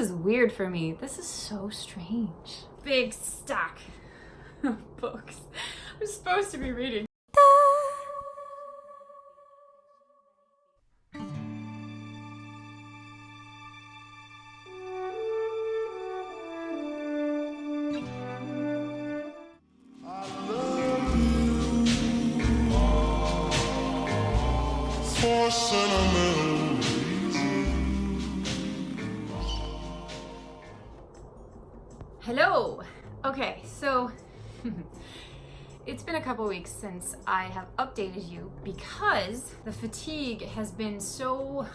is weird for me. This is so strange. Big stack of books I'm supposed to be reading. Hello! Okay, so it's been a couple weeks since I have updated you because the fatigue has been so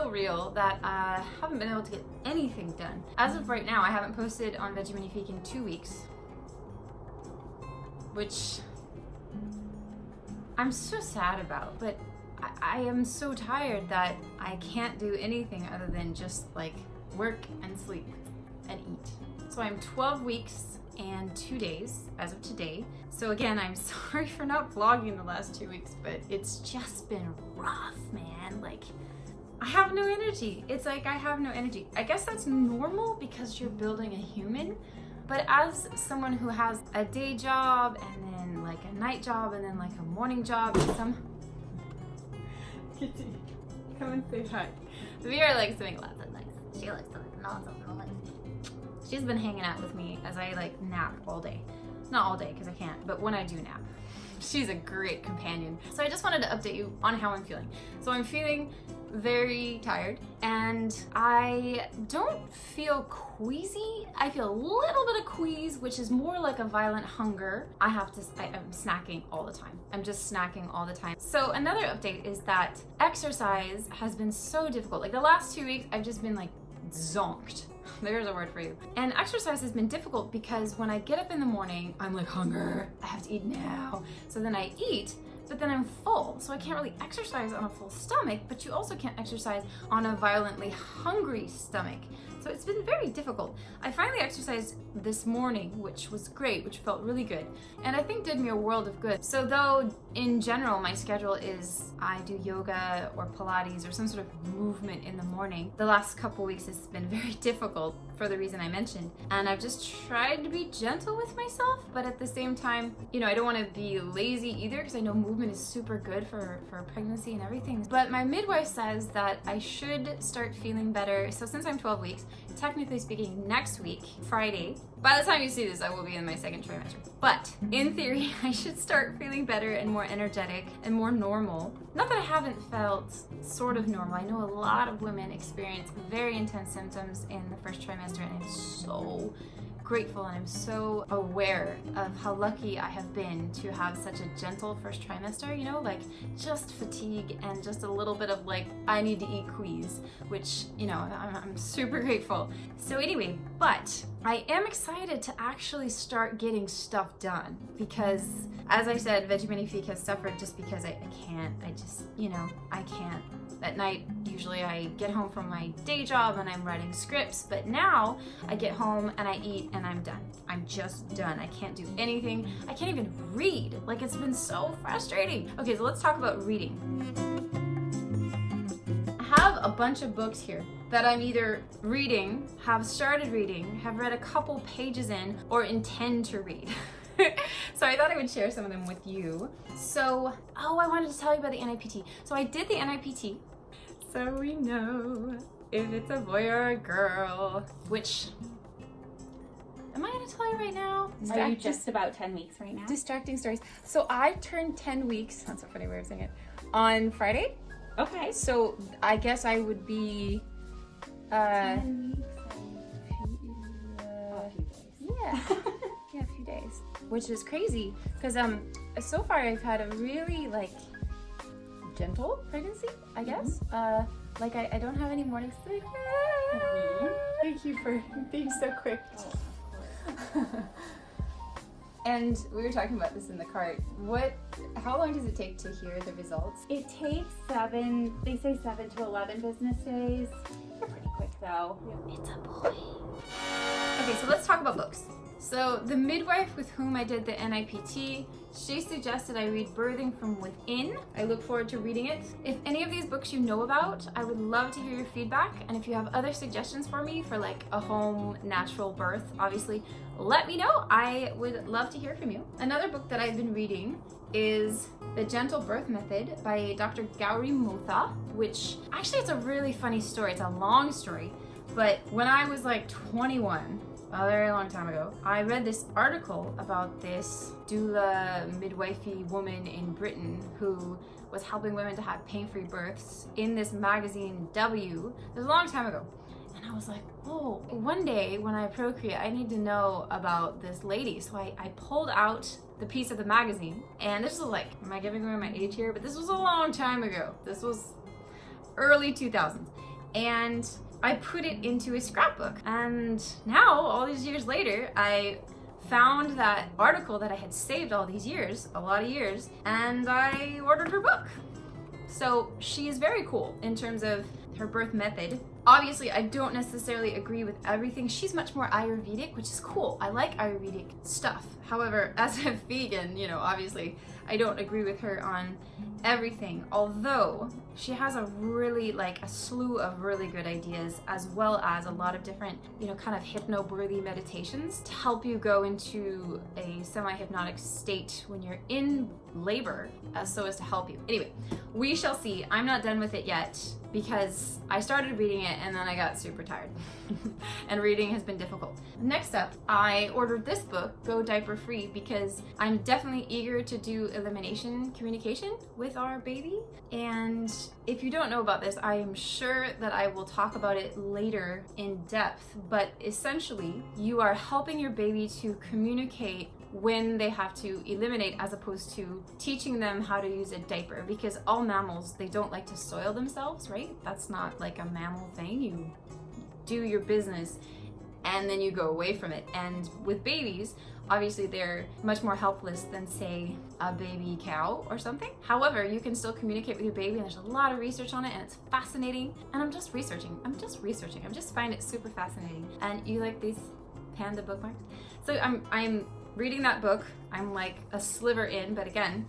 real that I haven't been able to get anything done. As of right now, I haven't posted on Veggie Magnifique in 2 weeks, which I'm so sad about, but I am so tired that I can't do anything other than just like work and sleep and eat. So I'm 12 weeks and 2 days as of today. So again, I'm sorry for not vlogging the last 2 weeks, but it's just been rough, man. Like, I have no energy. It's like I have no energy. I guess that's normal because you're building a human. But as someone who has a day job and then like a night job and then like a morning job and Kitty, come and say hi. Vera likes to make lots of noise. She likes to make lots of noise. She's been hanging out with me as I like nap all day. Not all day because I can't, but when I do nap. She's a great companion. So I just wanted to update you on how I'm feeling. So I'm feeling very tired and I don't feel queasy. I feel a little bit of quease, which is more like a violent hunger. I'm snacking all the time. I'm just snacking all the time. So another update is that exercise has been so difficult. Like the last 2 weeks, I've just been like zonked. There's a word for you. And exercise has been difficult because when I get up in the morning, I'm like, hunger, I have to eat now. So then I eat, but then I'm full. So I can't really exercise on a full stomach, but you also can't exercise on a violently hungry stomach. So it's been very difficult. I finally exercised this morning, which was great, which felt really good. And I think did me a world of good. So though in general, my schedule is I do yoga or Pilates or some sort of movement in the morning, the last couple weeks it's been very difficult for the reason I mentioned. And I've just tried to be gentle with myself, but at the same time, you know, I don't want to be lazy either because I know movement is super good for pregnancy and everything. But my midwife says that I should start feeling better. So since I'm 12 weeks, technically speaking, next week, Friday, by the time you see this, I will be in my second trimester. But in theory, I should start feeling better and more energetic and more normal. Not that I haven't felt sort of normal. I know a lot of women experience very intense symptoms in the first trimester, and I'm so grateful and I'm so aware of how lucky I have been to have such a gentle first trimester, you know, like just fatigue and just a little bit of like, I need to eat quease, which, you know, I'm super grateful. So anyway, but I am excited to actually start getting stuff done because, as I said, Veggie Magnifique has suffered just because I can't. I just, you know, I can't. At night, usually I get home from my day job and I'm writing scripts, but now I get home and I eat and I'm done. I'm just done. I can't do anything. I can't even read. Like, it's been so frustrating. Okay, so let's talk about reading. I have a bunch of books here that I'm either reading, have started reading, have read a couple pages in, or intend to read. So I thought I would share some of them with you. So, oh, I wanted to tell you about the NIPT. So I did the NIPT, so we know if it's a boy or a girl, which, am I gonna tell you right now? Are you just about 10 weeks right now? Distracting stories. So I turned 10 weeks, that's a funny way of saying it, on Friday. Okay. So I guess I would be, 10 weeks and a few days. Yeah. Yeah, a few days, which is crazy because so far I've had a really like gentle pregnancy, I guess. Like I don't have any morning sickness. Thank you for being so quick. And we were talking about this in the cart. How long does it take to hear the results? It takes they say 7 to 11 business days. They're pretty quick though. It's a boy. Okay, so let's talk about books. So the midwife with whom I did the NIPT, she suggested I read Birthing from Within. I look forward to reading it. If any of these books you know about, I would love to hear your feedback. And if you have other suggestions for me for like a home natural birth, obviously, let me know. I would love to hear from you. Another book that I've been reading is The Gentle Birth Method by Dr. Gauri Motha, which actually it's a really funny story. It's a long story, but when I was like 21, a very long time ago, I read this article about this doula midwifey woman in Britain who was helping women to have pain-free births in this magazine W. It was a long time ago. And I was like, whoa, one day when I procreate, I need to know about this lady. So I pulled out the piece of the magazine, and this was like, am I giving away my age here? But this was a long time ago. This was early 2000s. And I put it into a scrapbook. And now, all these years later, I found that article that I had saved all these years, a lot of years, and I ordered her book. So she is very cool in terms of her birth method. Obviously, I don't necessarily agree with everything. She's much more Ayurvedic, which is cool. I like Ayurvedic stuff. However, as a vegan, you know, obviously, I don't agree with her on everything. Although, she has a really, like, a slew of really good ideas, as well as a lot of different, you know, kind of hypnobirthing meditations to help you go into a semi-hypnotic state when you're in labor, so as to help you. Anyway, we shall see. I'm not done with it yet because I started reading it and then I got super tired and reading has been difficult. Next up, I ordered this book, Go Diaper Free, because I'm definitely eager to do elimination communication with our baby. And if you don't know about this, I am sure that I will talk about it later in depth, but essentially you are helping your baby to communicate when they have to eliminate, as opposed to teaching them how to use a diaper, because all mammals, they don't like to soil themselves, right? That's not like a mammal thing. You do your business and then you go away from it. And with babies, obviously they're much more helpless than, say, a baby cow or something. However, you can still communicate with your baby, and there's a lot of research on it, and it's fascinating. And I'm just researching. I just find it super fascinating. And you like these panda bookmarks? So I'm reading that book. I'm like a sliver in, but again,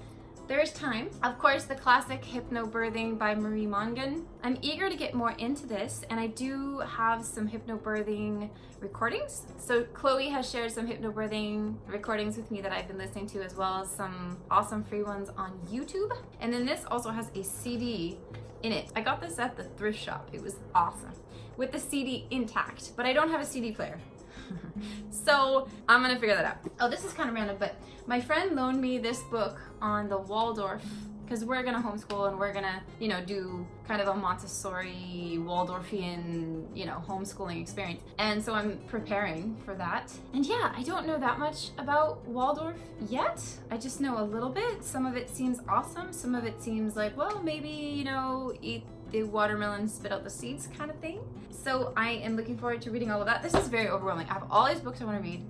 there is time. Of course, the classic Hypnobirthing by Marie Mongan. I'm eager to get more into this, and I do have some hypnobirthing recordings. So Chloe has shared some hypnobirthing recordings with me that I've been listening to, as well as some awesome free ones on YouTube. And then this also has a CD in it. I got this at the thrift shop. It was awesome, with the CD intact, but I don't have a CD player. So I'm gonna figure that out. Oh, this is kind of random, but my friend loaned me this book on the Waldorf, because we're gonna homeschool and we're gonna, you know, do kind of a Montessori Waldorfian, you know, homeschooling experience. And so I'm preparing for that. And yeah, I don't know that much about Waldorf yet. I just know a little bit. Some of it seems awesome. Some of it seems like, well, maybe, you know, eat the watermelon, spit out the seeds kind of thing. So I am looking forward to reading all of that. This is very overwhelming. I have all these books I want to read.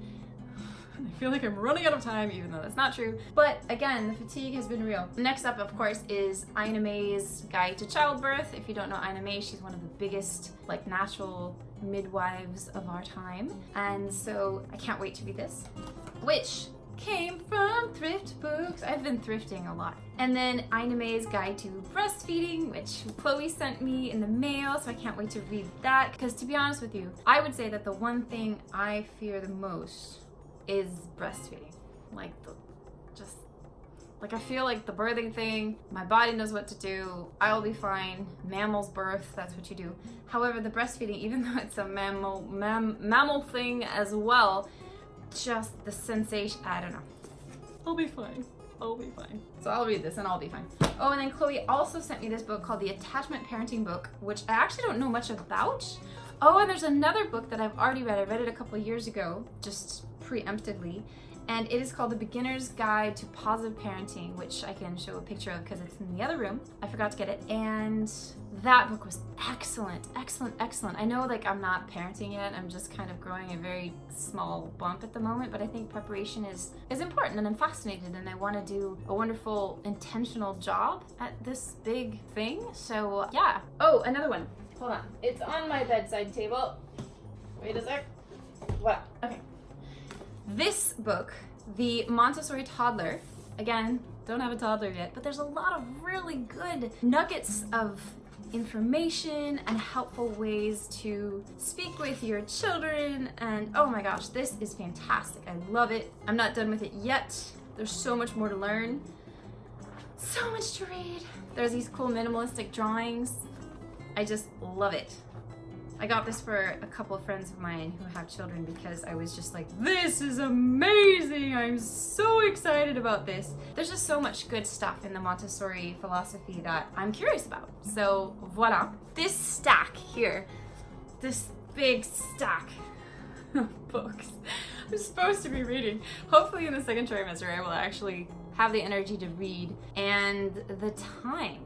I feel like I'm running out of time, even though that's not true. But again, the fatigue has been real. Next up, of course, is Ina May's Guide to Childbirth. If you don't know Ina May, she's one of the biggest, like, natural midwives of our time. And so I can't wait to read this, which came from thrift books. I've been thrifting a lot. And then Ina May's Guide to Breastfeeding, which Chloe sent me in the mail, so I can't wait to read that. Because to be honest with you, I would say that the one thing I fear the most is breastfeeding. Like, I feel like the birthing thing, my body knows what to do, I'll be fine. Mammals birth, that's what you do. However, the breastfeeding, even though it's a mammal thing as well, just the sensation, I don't know. I'll be fine. So I'll read this and I'll be fine. Oh, and then Chloe also sent me this book called The Attachment Parenting Book, which I actually don't know much about. Oh, and there's another book that I've already read. I read it a couple of years ago, just preemptively. And it is called The Beginner's Guide to Positive Parenting, which I can show a picture of because it's in the other room. I forgot to get it. And that book was excellent. I know, like, I'm not parenting yet. I'm just kind of growing a very small bump at the moment, but I think preparation is important, and I'm fascinated, and I want to do a wonderful, intentional job at this big thing. So yeah. Oh, another one. Hold on. It's on my bedside table. Wait a sec. What? Okay. This book, The Montessori Toddler, again, don't have a toddler yet, but there's a lot of really good nuggets of information and helpful ways to speak with your children, and oh my gosh, this is fantastic. I love it. I'm not done with it yet. There's so much more to learn, so much to read. There's these cool minimalistic drawings. I just love it. I got this for a couple of friends of mine who have children because I was just like, this is amazing! I'm so excited about this. There's just so much good stuff in the Montessori philosophy that I'm curious about. So voila. This stack here, this big stack of books I'm supposed to be reading. Hopefully in the second trimester I will actually have the energy to read and the time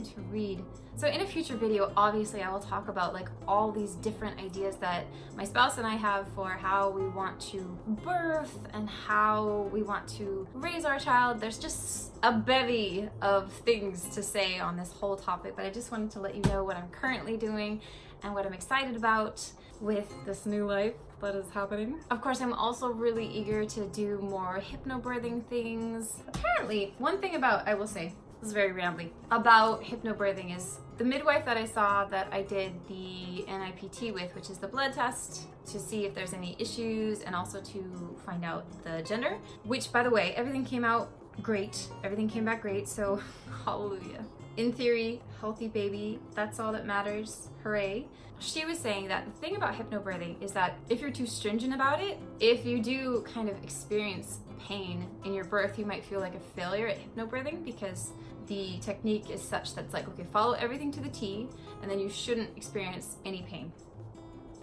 to read. So in a future video, obviously I will talk about like all these different ideas that my spouse and I have for how we want to birth and how we want to raise our child. There's just a bevy of things to say on this whole topic, but I just wanted to let you know what I'm currently doing and what I'm excited about with this new life that is happening. Of course, I'm also really eager to do more hypnobirthing things. Apparently, one thing about, I will say, this is very rambly, about hypnobirthing is the midwife that I saw that I did the NIPT with, which is the blood test to see if there's any issues and also to find out the gender, which by the way, everything came out great. Everything came back great, so hallelujah. In theory, healthy baby, that's all that matters, hooray. She was saying that the thing about hypnobirthing is that if you're too stringent about it, if you do kind of experience pain in your birth, you might feel like a failure at hypnobirthing because the technique is such that it's like, okay, follow everything to the T and then you shouldn't experience any pain,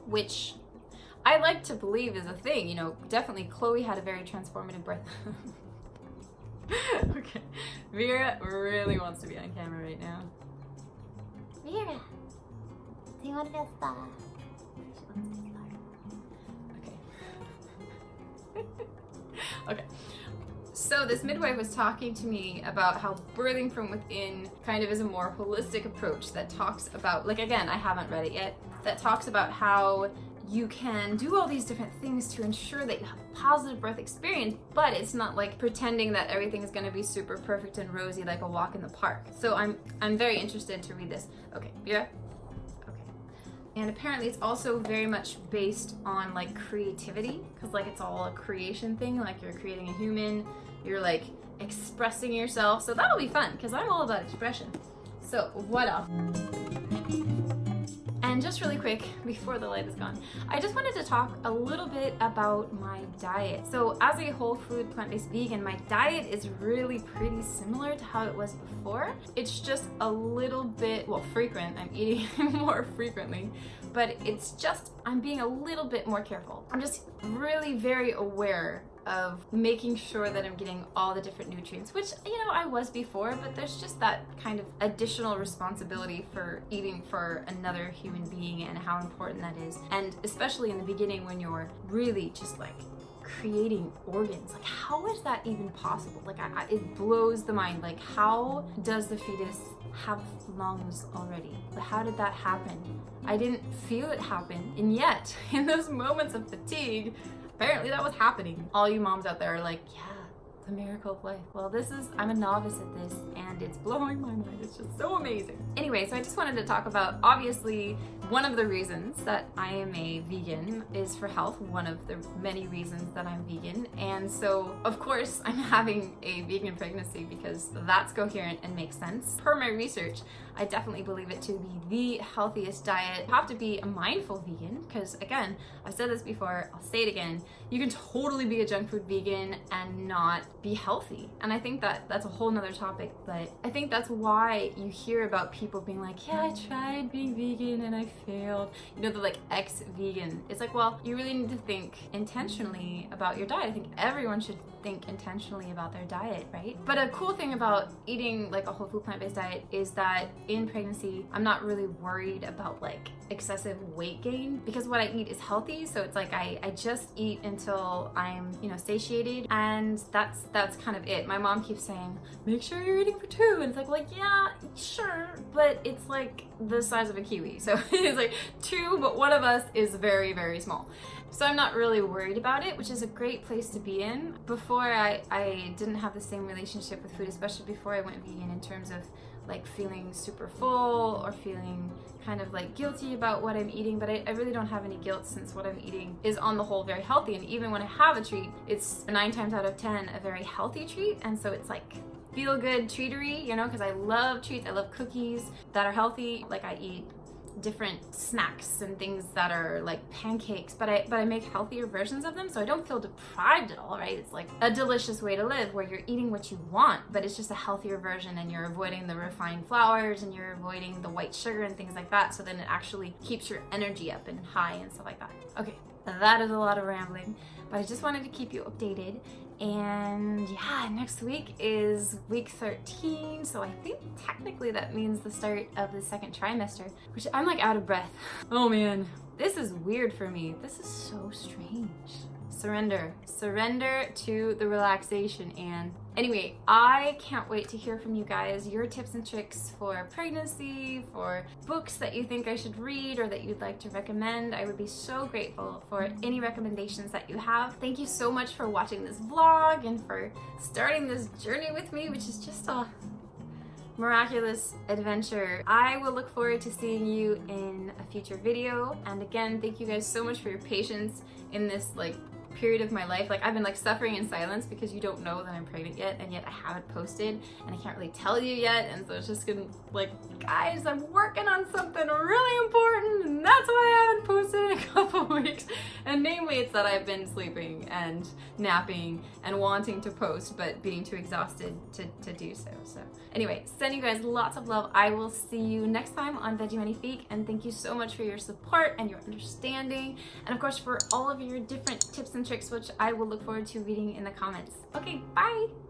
which I like to believe is a thing. You know, definitely Chloe had a very transformative birth. Okay, Vera really wants to be on camera right now. Vera, do you want to be a star? Okay. Okay. So this midwife was talking to me about how birthing from within kind of is a more holistic approach that talks about, like again, I haven't read it yet, that talks about how you can do all these different things to ensure that you have a positive birth experience, but it's not like pretending that everything is going to be super perfect and rosy like a walk in the park. So I'm very interested to read this. Okay, Vera? Okay. And apparently it's also very much based on like creativity, because like it's all a creation thing, like you're creating a human, you're like expressing yourself. So that'll be fun because I'm all about expression. So voila. And just really quick, before the light is gone, I just wanted to talk a little bit about my diet. So as a whole food plant-based vegan, my diet is really pretty similar to how it was before. It's just a little bit, well, frequent. I'm eating more frequently, but it's just, I'm being a little bit more careful. I'm just really very aware of making sure that I'm getting all the different nutrients, which, you know, I was before, but there's just that kind of additional responsibility for eating for another human being and how important that is. And especially in the beginning when you're really just like creating organs, like how is that even possible? Like it blows the mind. Like how does the fetus have lungs already? How did that happen? I didn't feel it happen, and yet in those moments of fatigue, apparently that was happening. All you moms out there are like, yeah, the miracle of life. Well, I'm a novice at this and it's blowing my mind. It's just so amazing. Anyway, so I just wanted to talk about, obviously, one of the reasons that I am a vegan is for health, one of the many reasons that I'm vegan. And so, of course, I'm having a vegan pregnancy because that's coherent and makes sense. Per my research, I definitely believe it to be the healthiest diet. You have to be a mindful vegan because, again, I've said this before, I'll say it again, you can totally be a junk food vegan and not be healthy. And I think that that's a whole nother topic, but I think that's why you hear about people being like, yeah, I tried being vegan and I failed. You know, the like ex-vegan. It's like, well, you really need to think intentionally about your diet. I think everyone should think intentionally about their diet, right? But a cool thing about eating like a whole food plant-based diet is that in pregnancy, I'm not really worried about like excessive weight gain because what I eat is healthy. So it's like I just eat until I'm, you know, satiated, and that's kind of it. My mom keeps saying, make sure you're eating for two, and it's like, well, yeah, sure, but it's like the size of a kiwi, so It's like two, but one of us is very, very small. So I'm not really worried about it, which is a great place to be in. Before I didn't have the same relationship with food, especially before I went vegan, in terms of like feeling super full or feeling kind of like guilty about what I'm eating, but I really don't have any guilt since what I'm eating is on the whole very healthy. And even when I have a treat, it's 9 times out of 10 a very healthy treat. And so it's like feel good treatery, you know, because I love treats. I love cookies that are healthy. Like I eat different snacks and things that are like pancakes, but I make healthier versions of them, so I don't feel deprived at all, right? It's like a delicious way to live where you're eating what you want, but it's just a healthier version, and you're avoiding the refined flours and you're avoiding the white sugar and things like that, so then it actually keeps your energy up and high and stuff like that. Okay, that is a lot of rambling, but I just wanted to keep you updated. And yeah, next week is week 13, so I think technically that means the start of the second trimester, which I'm like out of breath. Oh man, this is weird for me. This is so strange. Surrender to the relaxation. And anyway, I can't wait to hear from you guys, your tips and tricks for pregnancy, for books that you think I should read or that you'd like to recommend. I would be so grateful for any recommendations that you have. Thank you so much for watching this vlog and for starting this journey with me, which is just a miraculous adventure. I will look forward to seeing you in a future video. And again, thank you guys so much for your patience in this like period of my life. Like I've been like suffering in silence because you don't know that I'm pregnant yet, and yet I haven't posted and I can't really tell you yet, and so it's just gonna like, guys, I'm working on something really important and that's why I haven't posted in a couple weeks. And namely, it's that I've been sleeping and napping and wanting to post but being too exhausted to do so. So anyway, sending you guys lots of love. I will see you next time on Veggie Magnifique, and thank you so much for your support and your understanding, and of course for all of your different tips and tricks, which I will look forward to reading in the comments. Okay, bye!